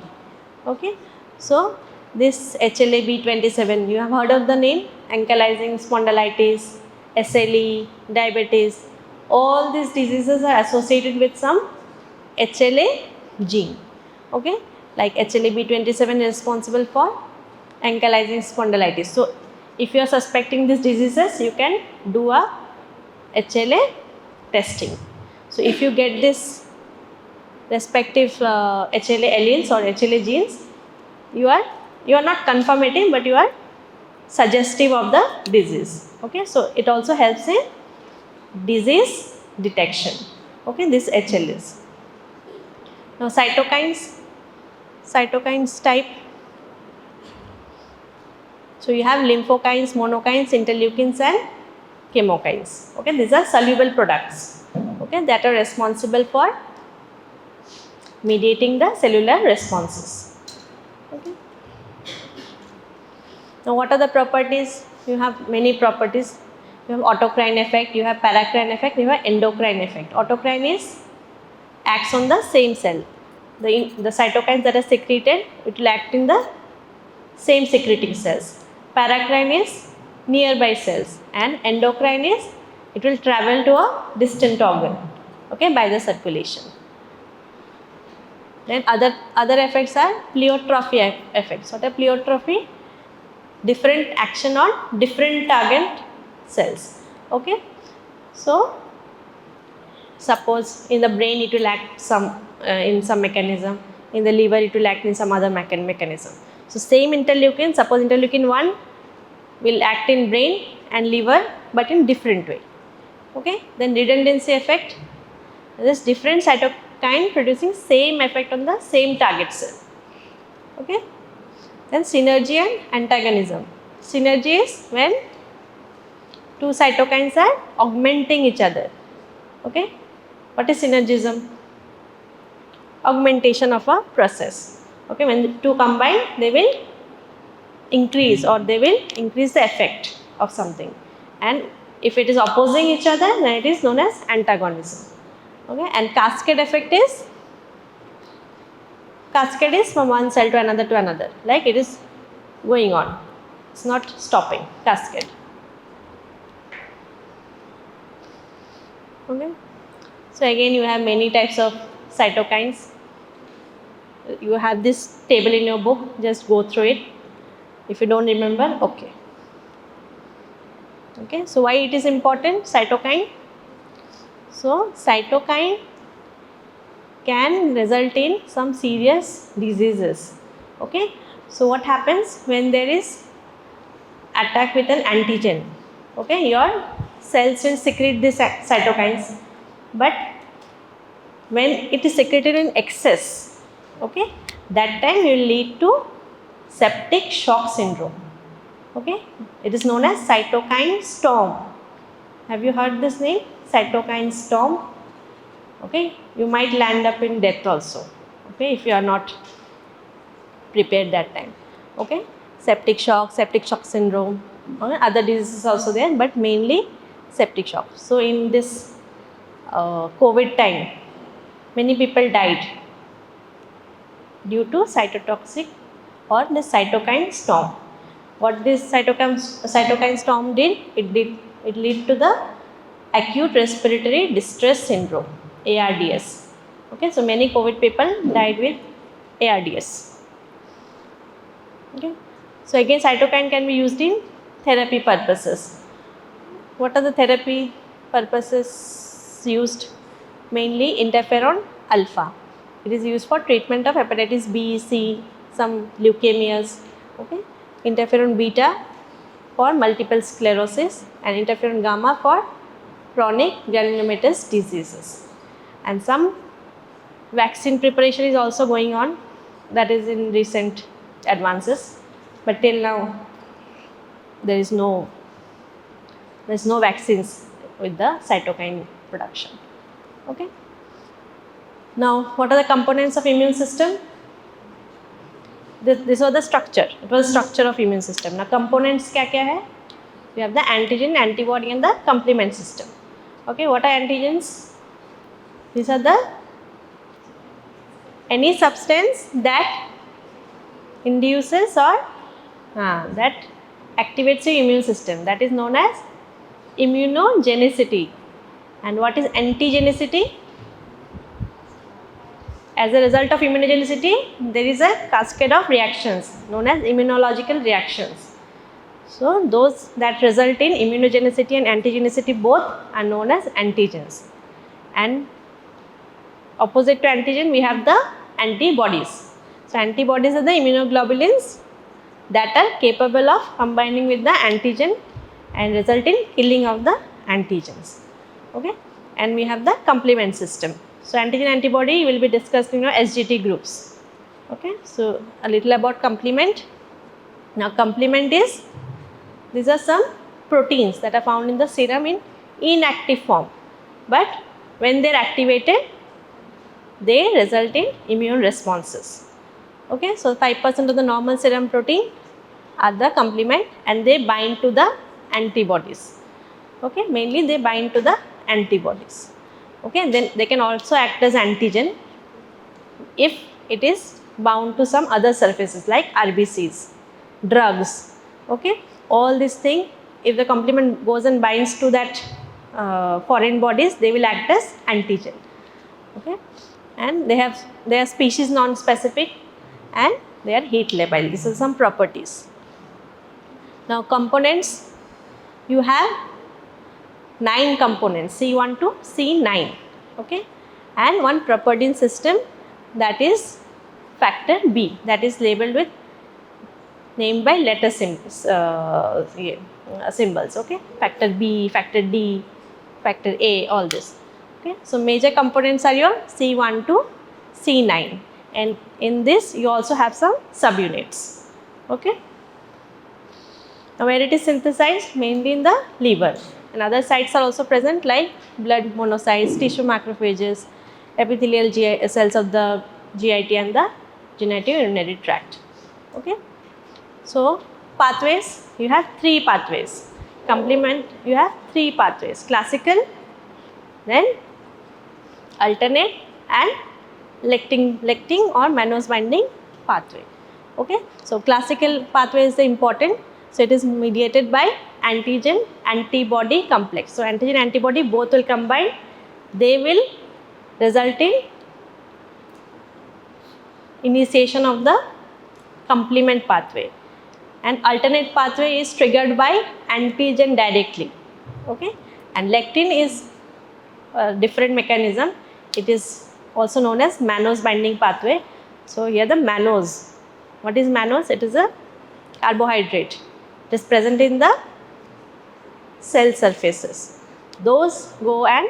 Okay. So this HLA-B27, you have heard of the name, ankylosing spondylitis, SLE, diabetes, all these diseases are associated with some HLA gene. Okay. Like HLA-B27 is responsible for ankylosing spondylitis. So if you are suspecting these diseases, you can do a HLA testing. So if you get this respective HLA alleles or HLA genes, you are not confirmative, but you are suggestive of the disease. Okay. So it also helps in disease detection. Okay. This HLAs. Now cytokines type. So you have lymphokines, monokines, interleukins and chemokines. Okay. These are soluble products. Okay. That are responsible for mediating the cellular responses. Okay. Now what are the properties? You have many properties. You have autocrine effect, you have paracrine effect, you have endocrine effect. Autocrine is acts on the same cell. The cytokines that are secreted, it will act in the same secreting cells. Paracrine is nearby cells, and endocrine is it will travel to a distant organ. Okay, by the circulation. Then other effects are pleiotrophy effects. What are pleiotrophy? Different action on different target cells. Okay. So suppose in the brain it will act in some mechanism, in the liver it will act in some other mechanism. So same interleukin, suppose interleukin 1 will act in brain and liver but in different way. Okay. Then redundancy effect, this different cytokine producing same effect on the same target cell. Okay. Then synergy and antagonism. Synergy is when two cytokines are augmenting each other. Okay. What is synergism? Augmentation of a process. Okay. When the two combine, they will increase the effect of something, and if it is opposing each other, then it is known as antagonism. Okay. And cascade effect is from one cell to another, like it is going on, it's not stopping. Cascade. Okay. So again you have many types of cytokines. You have this table in your book, just go through it. If you don't remember, okay. Okay. So why it is important, cytokine? So cytokine can result in some serious diseases. Okay. So what happens when there is attack with an antigen? Okay, your cells will secrete these cytokines, but when it is secreted in excess, Okay, that time will lead to septic shock syndrome. Okay, it is known as cytokine storm. Have you heard this name? Cytokine storm. Okay, you might land up in death also. Okay, if you are not prepared that time. Okay, septic shock syndrome. Other diseases also there, but mainly septic shock. So in this COVID time, many people died due to cytotoxic or the cytokine storm. What this cytokine storm did? It lead to the acute respiratory distress syndrome, ARDS. Okay, so many COVID people died with ARDS. Okay, so again cytokine can be used in therapy purposes. What are the therapy purposes used? Mainly interferon alpha. It is used for treatment of hepatitis B, C, some leukemias. Okay, interferon beta for multiple sclerosis and interferon gamma for chronic granulomatous diseases. And some vaccine preparation is also going on, that is in recent advances, but till now there is no vaccines with the cytokine production. Okay. Now, what are the components of immune system? This was the structure. It was structure of immune system. Now, components क्या क्या है? We have the antigen, antibody, and the complement system. Okay, what are antigens? These are the any substance that induces or that activates your immune system. That is known as immunogenicity. And what is antigenicity? As a result of immunogenicity, there is a cascade of reactions known as immunological reactions. So, those that result in immunogenicity and antigenicity both are known as antigens. And opposite to antigen, we have the antibodies. So, antibodies are the immunoglobulins that are capable of combining with the antigen and result in killing of the antigens. Okay, and we have the complement system. So, antigen antibody will be discussed in your SGT groups. Okay, so a little about complement. Now, complement is, these are some proteins that are found in the serum in inactive form, but when they are activated, they result in immune responses. Okay, so 5% of the normal serum protein are the complement and they bind to the antibodies. Okay, mainly they bind to the antibodies. Okay, then they can also act as antigen if it is bound to some other surfaces like RBCs, drugs. Okay, all these things, if the complement goes and binds to that foreign bodies, they will act as antigen. Okay, and they are species non-specific and they are heat labile. These are some properties. Now, components, you have 9 components, C1 to C9, okay, and one Properdin system, that is factor B, that is labeled with named by letter symbols, okay, factor B, factor D, factor A, all this. Okay, so major components are your C1 to C9, and in this you also have some subunits. Okay. Now, where it is synthesized? Mainly in the liver, and other sites are also present like blood monocytes, tissue macrophages, epithelial cells of the GIT and the genitourinary tract. Okay. So, pathways, you have 3 pathways. Complement, you have 3 pathways: classical, then alternate, and lectin or mannose binding pathway. Okay. So, classical pathway is the important. So, it is mediated by antigen antibody complex. So, antigen antibody both will combine, they will result in initiation of the complement pathway, and alternate pathway is triggered by antigen directly. Okay, and lectin is a different mechanism. It is also known as mannose binding pathway. So, here the mannose. What is mannose? It is a carbohydrate. It is present in the cell surfaces. Those go and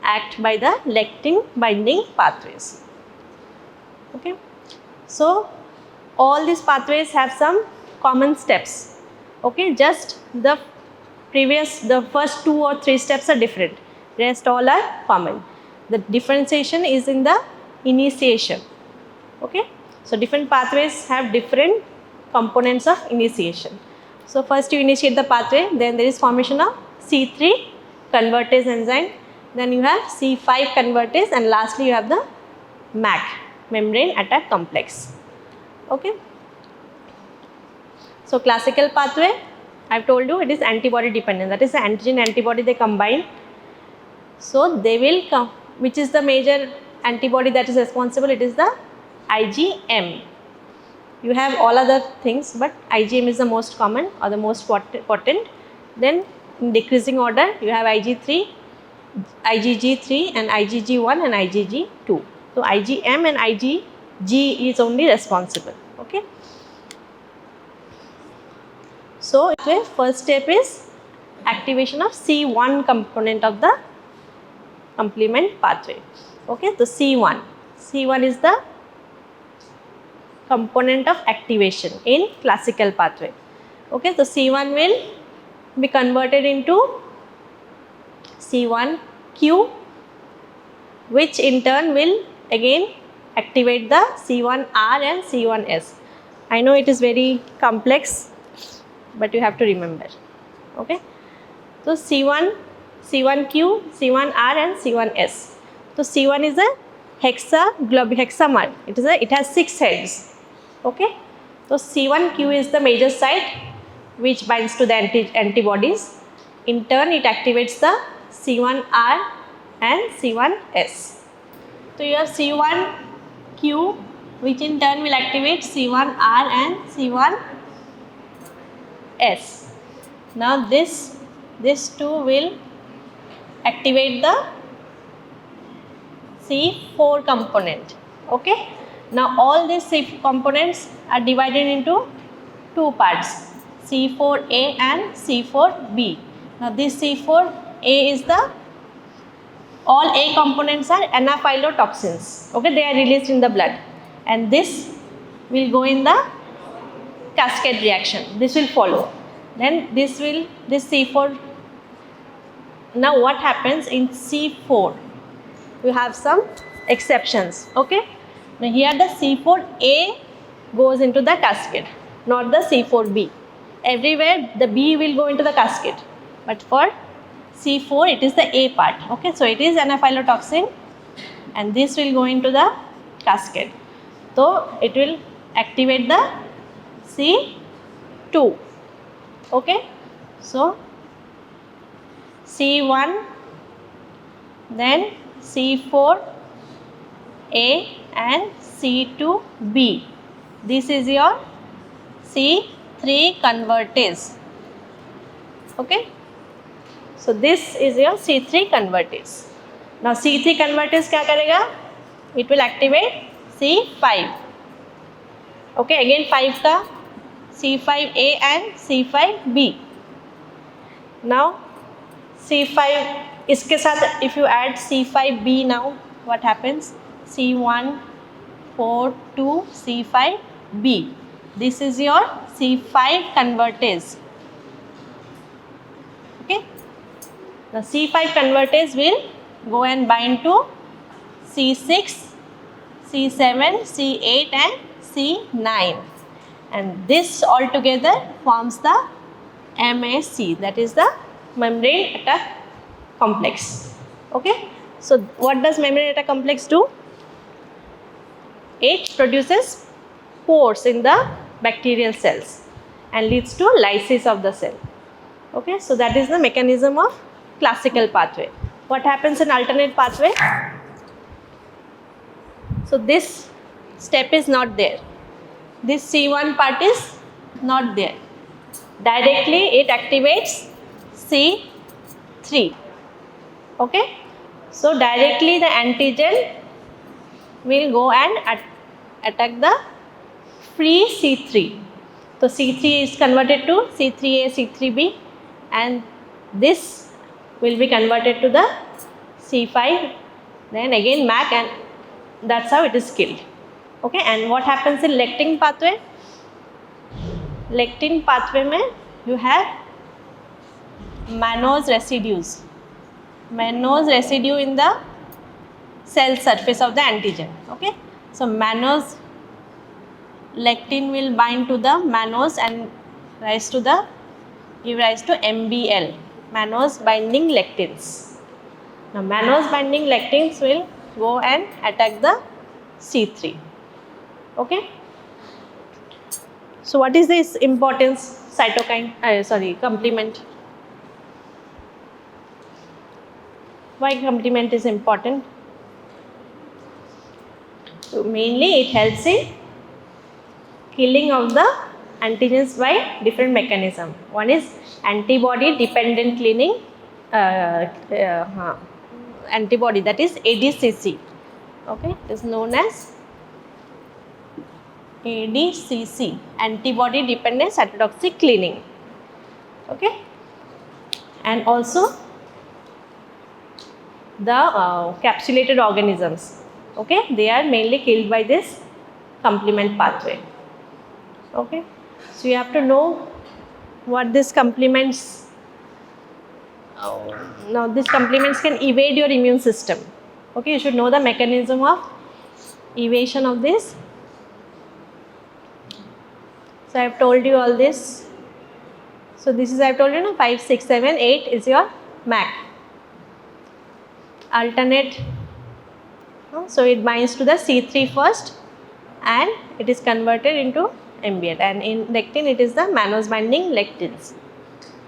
act by the lectin binding pathways. Okay, so all these pathways have some common steps. Okay, just the first 2 or 3 steps are different, rest all are common. The differentiation is in the initiation. Okay, so different pathways have different components of initiation. So first you initiate the pathway, then there is formation of C3 convertase enzyme, then you have C5 convertase, and lastly you have the MAC, membrane attack complex. Okay, so classical pathway, I've told you it is antibody dependent, that is the antigen antibody they combine. So they will come, which is the major antibody that is responsible? It is the IgM. You have all other things, but IgM is the most common or the most potent. Then in decreasing order, you have IgG3 and IgG1 and IgG2. So IgM and IgG is only responsible. Okay. So the first step is activation of C1 component of the complement pathway. Okay, so C1 is the component of activation in classical pathway. Okay, so C1 will be converted into C1q, which in turn will again activate the C1r and C1s. I know it is very complex, but you have to remember. Okay, so C1, C1q, C1r and C1s. So C1 is a hexamer. It has 6 heads. Okay, so C1q is the major site which binds to the antibodies. In turn, it activates the C1r and C1s. So you have C1q, which in turn will activate C1r and C1s. Now this two will activate the C4 component. Okay. Now all these C components are divided into 2 parts, C4a and C4b. Now this C4a is all A components are anaphylatoxins. Okay, they are released in the blood, and this will go in the cascade reaction. This will follow. Then this C4. Now what happens in C4? You have some exceptions. Okay. Now here the C4A goes into the cascade, not the C4B. Everywhere the B will go into the cascade, but for C4 it is the A part. Okay, so it is anaphylatoxin, and this will go into the cascade. So it will activate the C2. Okay, so C1, then C4A and C2B. This is your C3 convertase. Okay, so this is your C3 convertase. Now C3 convertase क्या करेगा? It will activate C5. Okay, again 5 का C5A and C5B. Now C5 इसके साथ if you add C5B now, what happens? C1, 4, 2, C5B. This is your C5 convertase. Okay. The C5 convertase will go and bind to C6, C7, C8 and C9, and this altogether forms the MAC, that is the membrane attack complex. Okay, so what does membrane attack complex do? It produces pores in the bacterial cells and leads to lysis of the cell. Okay, so that is the mechanism of classical pathway. What happens in alternate pathway? So this step is not there. This C1 part is not there. Directly it activates C3. Okay, so directly the antigen will go and attack the free C3. So C3 is converted to C3A, C3B, and this will be converted to the C5, then again MAC, and that's how it is killed. Okay, and what happens in lectin pathway? Lectin pathway में you have mannose residues. Mannose residue in the cell surface of the antigen. Okay, so mannose lectin will bind to the mannose and give rise to MBL, mannose binding lectins. Now mannose binding lectins will go and attack the C3. Okay. So what is this importance cytokine? Complement. Why complement is important? So mainly it helps in killing of the antigens by different mechanism. One is antibody dependent cleaning, antibody, that is ADCC. Okay, it is known as ADCC, antibody dependent cytotoxic cleaning. Okay, and also the capsulated organisms. Okay, they are mainly killed by this complement pathway. Okay, so you have to know what this complements. Now these complements can evade your immune system. Okay, you should know the mechanism of evasion of this. So I have told you all this. So this is, I have told you, 5, 6, 7, 8 is your MAC. Alternate. So it binds to the C3 first and it is converted into MBL, and in lectin it is the mannose binding lectins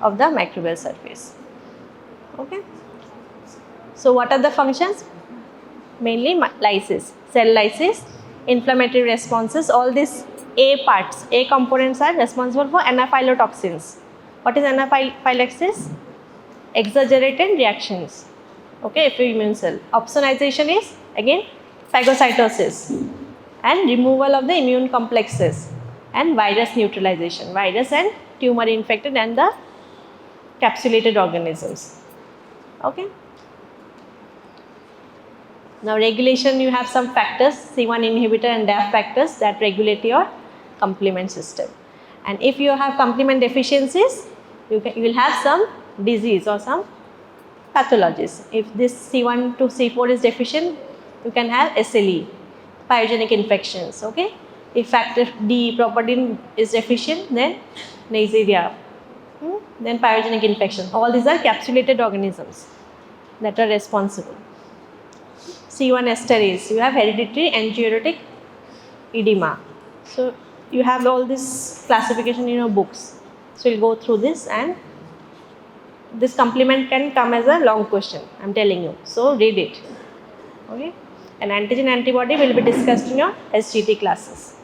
of the microbial surface. Okay. So what are the functions? Mainly lysis, cell lysis, inflammatory responses. All these A parts, A components are responsible for anaphylotoxins. What is anaphylaxis? Exaggerated reactions. Okay, if your immune cell. Opsonization is again phagocytosis and removal of the immune complexes, and virus neutralization, virus and tumor infected and the capsulated organisms. Okay. Now regulation, you have some factors, C1 inhibitor and DAF factors that regulate your complement system. And if you have complement deficiencies, you will have some disease or some pathologies. If this C1 to C4 is deficient, you can have SLE, pyogenic infections. Okay. If factor D, properdin, is deficient, then Neisseria, then pyogenic infection. All these are capsulated organisms that are responsible. C1 esterase, you have hereditary angiotic edema. So you have all this classification in your books. So you'll go through this, and this complement can come as a long question, I'm telling you. So read it. Okay. And antigen antibody will be discussed in your SGT classes.